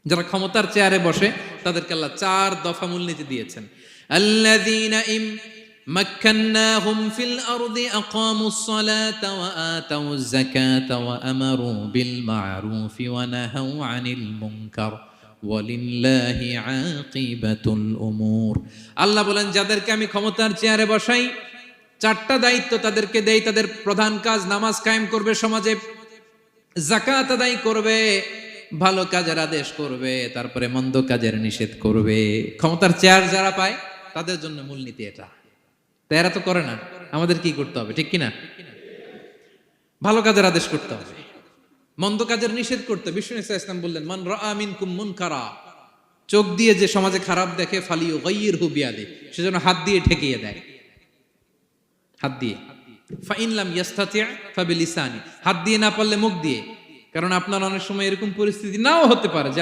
যারা ক্ষমতার চেয়ারে বসে তাদেরকে আল্লাহ 4 দফা মূলনীতি দিয়েছেন। আল্লাযীনা মাক্কান্নাহুম ফিল আরদি আকামুস সালাতা ওয়া আতাউজ যাকাতা ওয়া আমারু বিল মা'রুফি ওয়া নাহাউ আনিল মুনকার ওয়ালিল্লাহি আকিবাতুল উমুর। আল্লাহ বলেন, যাদেরকে আমি ক্ষমতার চেয়ারে বসাই 4টা দায়িত্ব তাদেরকে দেই। তাদের প্রধান কাজ নামাজ কায়েম করবে, সমাজে যাকাত আদায় করবে, ভালো কাজের আদেশ করবে, তারপরে মন্দ কাজের নিষেধ করবে। ক্ষমতার চেয়ার যারা পায় তাদের জন্য মূলনীতি এটা। তো এরা তো করে না, আমাদের কি করতে হবে, ঠিক কিনা? ভালো কাজের আদেশ করতে হবে, মন্দ কাজের নিষেধ করতে। বিষ্ণু ইসা ইসলাম বললেন, মান রাআ মিনকুম মুনকারা, চোখ দিয়ে যে সমাজে খারাপ দেখে, ফালিয়ুগাইয়িরহু বিয়াদি, সেজন্য হাত দিয়ে ঠেকিয়ে দেয়। হাত দিয়ে। ফাইন লাম ইয়াস্তাতি' ফাবিলিসানি, হাত দিয়ে না পারলে মুখ দিয়ে। কারণ আপনার অনেক সময় এরকম পরিস্থিতি নাও হতে পারে যে